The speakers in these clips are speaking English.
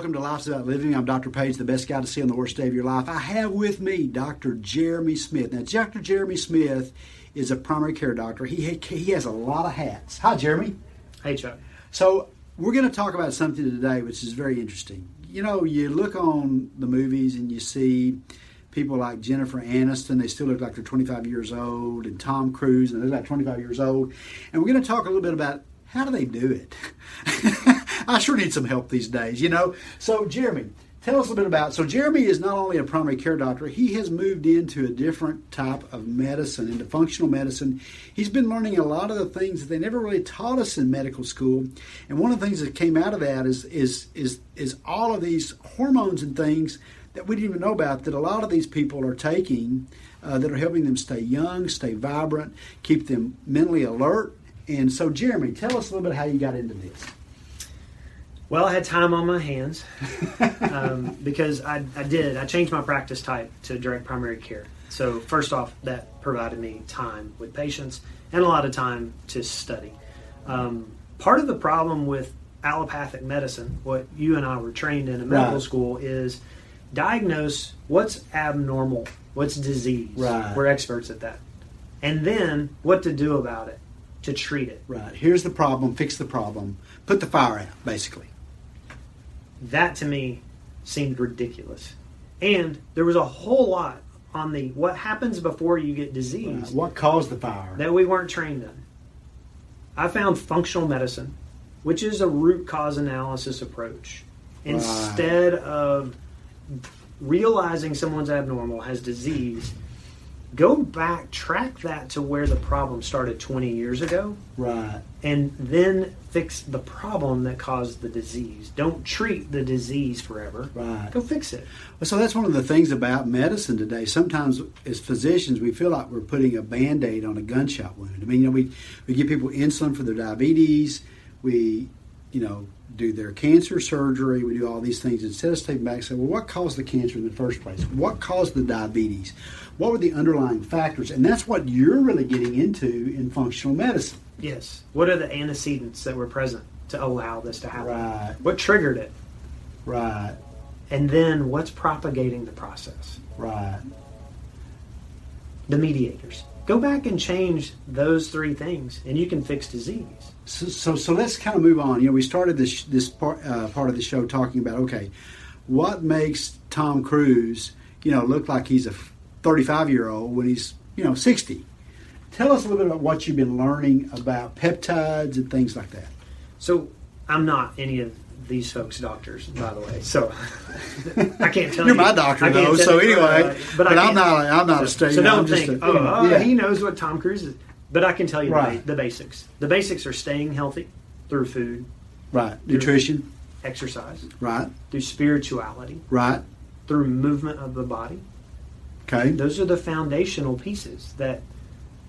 welcome to Life's About Living. I'm Dr. Page, the best guy to see on the worst day of your life. I have with me Dr. Jeremy Smith. Now, Dr. Jeremy Smith is a primary care doctor. He has a lot of hats. Hi, Jeremy. Hey, Chuck. So we're going to talk about something today which is very interesting. You know, you look on the movies and you see people like Jennifer Aniston. They still look like they're 25 years old, and Tom Cruise, and they're like 25 years old. And we're going to talk a little bit about how do they do it. I sure need some help these days, you know. So, Jeremy, tell us a little bit about, so Jeremy is not only a primary care doctor, he has moved into a different type of medicine, into functional medicine. He's been learning a lot of the things that they never really taught us in medical school. And one of the things that came out of that is all of these hormones and things that we didn't even know about that a lot of these people are taking that are helping them stay young, stay vibrant, keep them mentally alert. And so, Jeremy, tell us a little bit how you got into this. Well, I had time on my hands because I changed my practice type to direct primary care. So first off, that provided me time with patients and a lot of time to study. Part of the problem with allopathic medicine, what you and I were trained in medical school, is diagnose what's abnormal, what's disease. Right. We're experts at that. And then what to do about it, to treat it. Right. Here's the problem, fix the problem, put the fire out, basically. That to me seemed ridiculous. And there was a whole lot on the what happens before you get disease. Right. What caused the fire? That we weren't trained in. I found functional medicine, which is a root cause analysis approach. Right. Instead of realizing someone's abnormal, has disease, go back, track that to where the problem started 20 years ago. Right. And then fix the problem that caused the disease. Don't treat the disease forever. Right. Go fix it. Well, so that's one of the things about medicine today. Sometimes as physicians, we feel like we're putting a Band-Aid on a gunshot wound. I mean, you know, we give people insulin for their diabetes. We, you know, do their cancer surgery. We do all these things. Instead of stepping back and say, well, what caused the cancer in the first place? What caused the diabetes? What were the underlying factors? And that's what you're really getting into in functional medicine. Yes. What are the antecedents that were present to allow this to happen? Right. What triggered it? Right. And then what's propagating the process? Right. The mediators. Go back and change those three things, and you can fix disease. So let's kind of move on. You know, we started this part of the show talking about, okay, what makes Tom Cruise, you know, look like he's a 35-year-old when he's, you know, 60? Tell us a little bit about what you've been learning about peptides and things like that. So I'm not any of these folks' doctors, by the way. So I can't tell You're you. my doctor, though. So anyway, but I'm not a state. So don't think, yeah. He knows what Tom Cruise is. But I can tell you right. the basics. The basics are staying healthy through food. Right. Nutrition. Exercise. Right. Through spirituality. Right. Through movement of the body. Okay. Those are the foundational pieces that,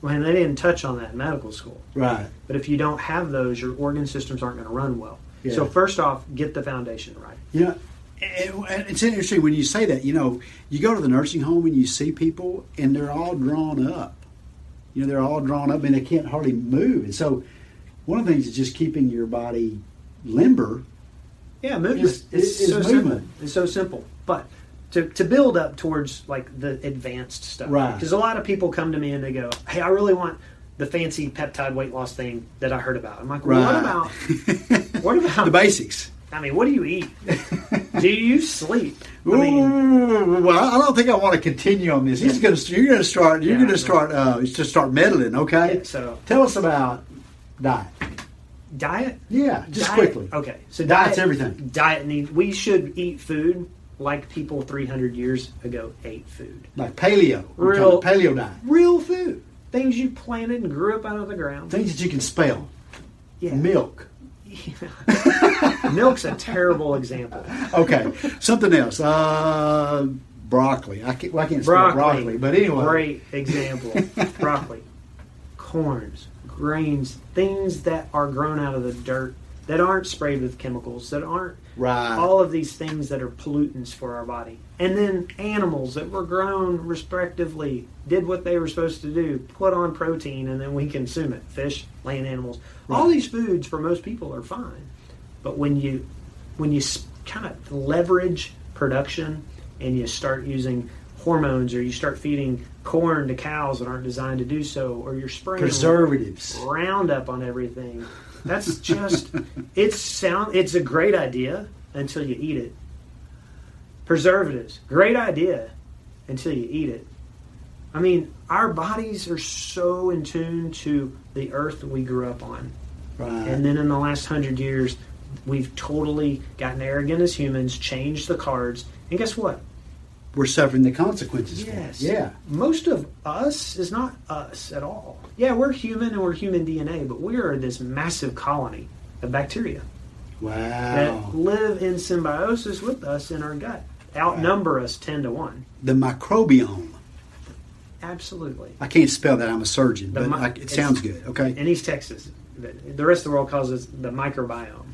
well, they didn't touch on that in medical school. Right. But if you don't have those, your organ systems aren't going to run well. Yeah. So first off, get the foundation right. Yeah. It's interesting when you say that. You know, you go to the nursing home and you see people and they're all drawn up. You know, they're all drawn up and they can't hardly move. And so one of the things is just keeping your body limber. Yeah, movement. It's so movement. simple. It's so simple. But to build up towards like the advanced stuff. Right. Because a lot of people come to me and they go, hey, I really want the fancy peptide weight loss thing that I heard about. I'm like, well, right. what about the basics? I mean, what do you eat? Do you sleep? I mean, well, I don't think I want to continue on this. You're going to start meddling, okay? Yeah, so tell us about diet. Diet? Yeah, just diet, quickly. Okay, so diet's everything. We should eat food like people 300 years ago ate food. Like paleo. Paleo diet. Real food. Things you planted and grew up out of the ground. Things that you can spell. Yeah. Milk. Yeah. Milk's a terrible example. Okay. Something else. Broccoli. I can't spell broccoli, but anyway. Great example. Broccoli. Corns. Grains. Things that are grown out of the dirt, that aren't sprayed with chemicals, that aren't all of these things that are pollutants for our body. And then animals that were grown respectively, did what they were supposed to do, put on protein, and then we consume it. Fish, land animals. All these foods for most people are fine. But when you kind of leverage production and you start using hormones, or you start feeding corn to cows that aren't designed to do so, or you're spraying preservatives, Roundup on everything. That's just it's a great idea until you eat it. Preservatives, great idea until you eat it. I mean, our bodies are so in tune to the earth that we grew up on. right? And then in the last 100 years, we've totally gotten arrogant as humans, changed the cards, and guess what? We're suffering the consequences. Yes. For it. Yeah. Most of us is not us at all. Yeah, we're human and we're human DNA, but we are this massive colony of bacteria Wow. that live in symbiosis with us in our gut. Outnumber us 10 to 1. The microbiome. Absolutely. I can't spell that. I'm a surgeon, The but it sounds good. Okay. In East Texas. The rest of the world calls it the microbiome.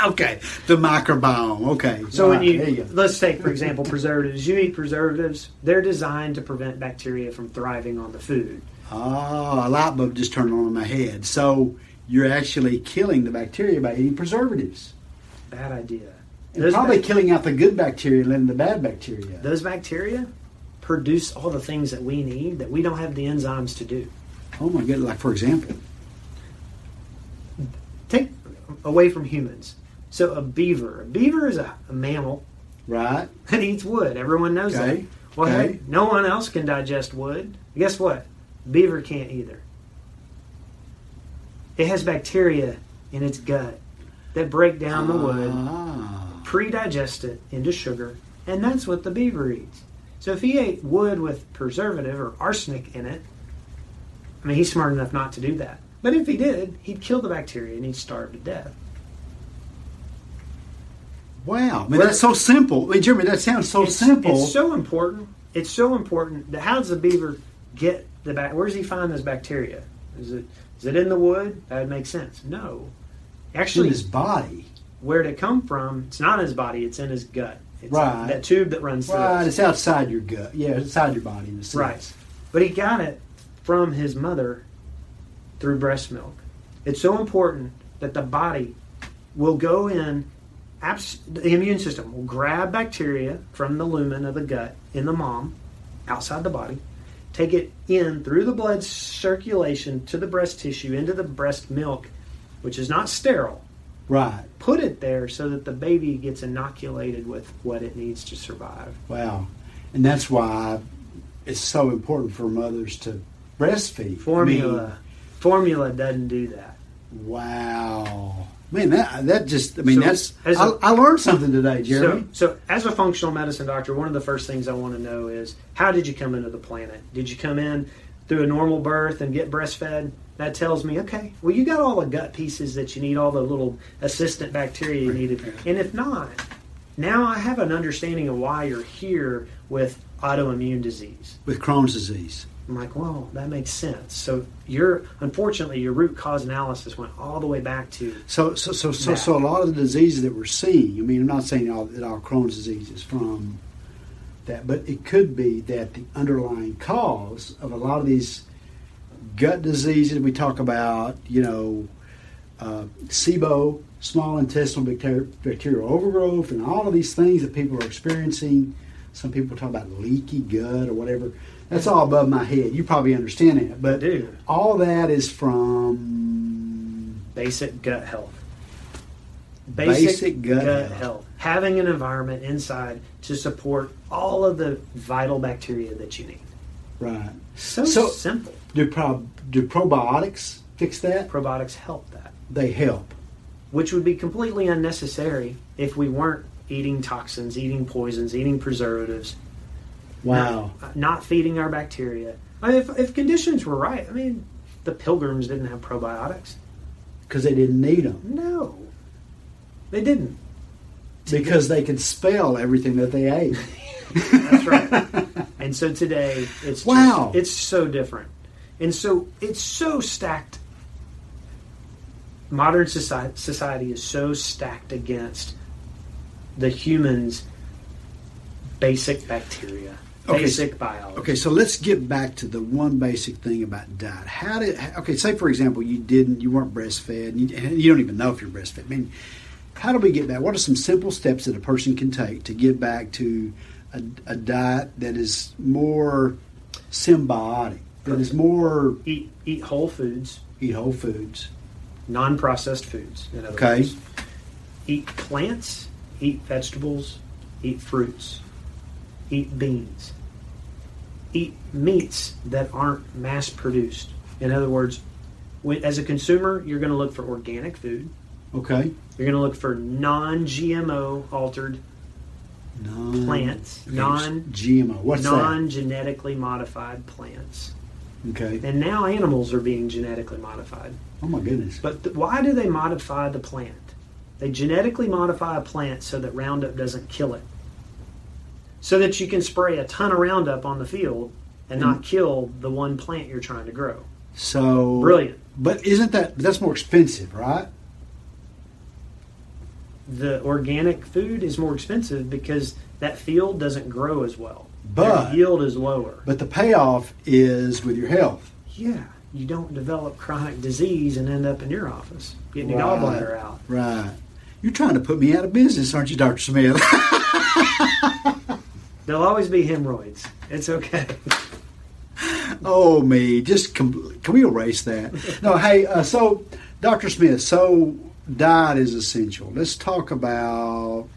Okay. The microbiome. Okay. So when there you go. let's take, for example, preservatives. You eat preservatives, they're designed to prevent bacteria from thriving on the food. Oh, a light bulb just turned on in my head. So you're actually killing the bacteria by eating preservatives. Bad idea. And probably killing out the good bacteria and letting the bad bacteria. Those bacteria produce all the things that we need that we don't have the enzymes to do. Oh my goodness. Like, for example. Take away from humans. So a beaver. A beaver is a mammal Right. that eats wood. Everyone knows Okay. that. Well, Okay. hey, no one else can digest wood. Guess what? Beaver can't either. It has bacteria in its gut that break down the wood, pre-digest it into sugar, and that's what the beaver eats. So if he ate wood with preservative or arsenic in it, I mean, he's smart enough not to do that. But if he did, he'd kill the bacteria and he'd starve to death. Wow. I mean, that's so simple. I mean, Jeremy, that sounds so simple. It's so important. It's so important. How does the beaver get the where does he find this bacteria? Is it in the wood? That would make sense. No. in Actually, his body. where'd it come from? It's not in his body. It's in his gut. It's Right. that tube that runs through Right. it. It's outside your gut. Yeah, it's outside your body in a sense. Right. But he got it from his mother through breast milk. It's so important that the body will go in, the immune system will grab bacteria from the lumen of the gut in the mom, outside the body, take it in through the blood circulation to the breast tissue, into the breast milk, which is not sterile. Right. Put it there so that the baby gets inoculated with what it needs to survive. Wow. And that's why it's so important for mothers to breastfeed. Formula doesn't do that. Wow. Man, that just, I mean, So, I learned something today, Jeremy. So as a functional medicine doctor, one of the first things I want to know is, how did you come into the planet? Did you come in through a normal birth and get breastfed? That tells me, okay, well, you got all the gut pieces that you need, all the little assistant bacteria you needed. And if not, now I have an understanding of why you're here with autoimmune disease. With Crohn's disease. I'm like, well, that makes sense. So unfortunately, your root cause analysis went all the way back to So a lot of the diseases that we're seeing, I mean, I'm not saying that all Crohn's disease is from that, but it could be that the underlying cause of a lot of these gut diseases we talk about, SIBO, small intestinal bacterial overgrowth, and all of these things that people are experiencing. Some people talk about leaky gut or whatever. That's all above my head. You probably understand that. But all that is from basic gut health. Basic gut health. Having an environment inside to support all of the vital bacteria that you need. Right. So simple. Do probiotics fix that? Probiotics help that. They help. Which would be completely unnecessary if we weren't eating toxins, eating poisons, eating preservatives. Wow. Not feeding our bacteria. I mean, if conditions were right, I mean, the Pilgrims didn't have probiotics. Because they didn't need them. No. They didn't. Because they could spell everything that they ate. That's right. And so today, it's it's so different. And so it's so stacked. Modern society is so stacked against the human's basic bacteria, basic biology. Okay, so let's get back to the one basic thing about diet. Say for example you weren't breastfed, and you don't even know if you're breastfed. I mean, how do we get back? What are some simple steps that a person can take to get back to a diet that is more symbiotic, that is more... Eat whole foods. Eat whole foods. Non-processed foods, in other Okay. words. Eat plants, eat vegetables, eat fruits, eat beans. Eat meats that aren't mass-produced. In other words, as a consumer, you're going to look for organic food. Okay. You're going to look for non-GMO altered plants, GMO. What's non-genetically modified plants. that? Okay. And now animals are being genetically modified. Oh my goodness. But why do they modify the plant? They genetically modify a plant so that Roundup doesn't kill it. So that you can spray a ton of Roundup on the field and not kill the one plant you're trying to grow. So Brilliant. But that's more expensive, right? The organic food is more expensive because that field doesn't grow as well. But their yield is lower. But the payoff is with your health. Yeah, you don't develop chronic disease and end up in your office getting your Right. gallbladder out. Right. You're trying to put me out of business, aren't you, Dr. Smith? There'll always be hemorrhoids. It's okay. Oh, me. Just can we erase that? No, hey, so, Dr. Smith, so diet is essential. Let's talk about,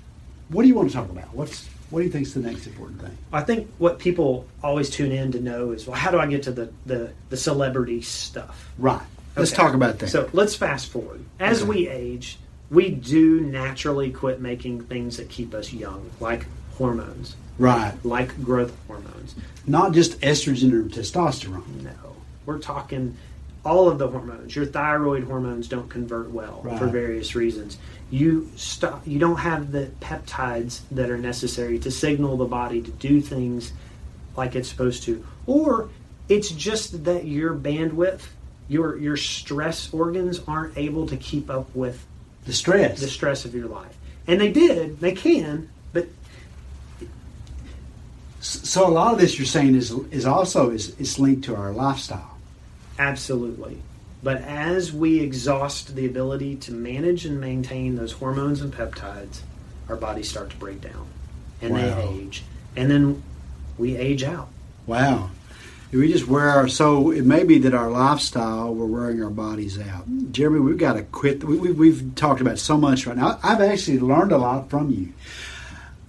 what do you want to talk about? What do you think is the next important thing? I think what people always tune in to know is, well, how do I get to the celebrity stuff? Right. Let's Okay. talk about that. So let's fast forward. As Okay. we age, we do naturally quit making things that keep us young, like hormones, Right. like growth hormones. Not just estrogen or testosterone. No, we're talking all of the hormones. Your thyroid hormones don't convert well for Right. various reasons. You don't have the peptides that are necessary to signal the body to do things like it's supposed to, or it's just that your bandwidth, your stress organs aren't able to keep up with The stress. the stress of your life. And they can, but So a lot of this you're saying is also linked to our lifestyle. absolutely. But as we exhaust the ability to manage and maintain those hormones and peptides, our bodies start to break down. And Wow. they age. And then we age out. Wow. We just so it may be that our lifestyle, we're wearing our bodies out. Jeremy, we've got to quit. We've talked about so much right now. I've actually learned a lot from you.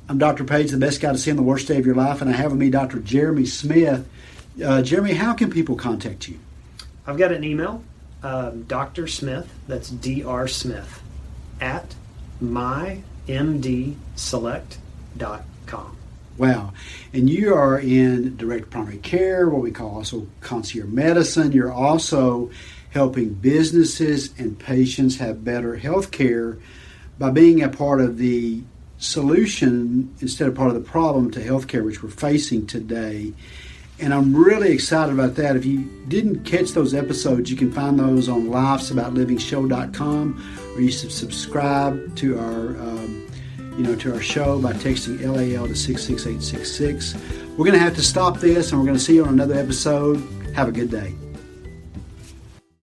I'm Dr. Page, the best guy to see on the worst day of your life, and I have with me Dr. Jeremy Smith. Jeremy, how can people contact you? I've got an email, Dr. Smith, that's Dr. Smith, at mymdselect.com. Wow. And you are in direct primary care, what we call also concierge medicine. You're also helping businesses and patients have better health care by being a part of the solution instead of part of the problem to healthcare, which we're facing today. And I'm really excited about that. If you didn't catch those episodes, you can find those on lifesaboutlivingshow.com, or you should subscribe to our to our show by texting LAL to 66866. We're going to have to stop this, and we're going to see you on another episode. Have a good day.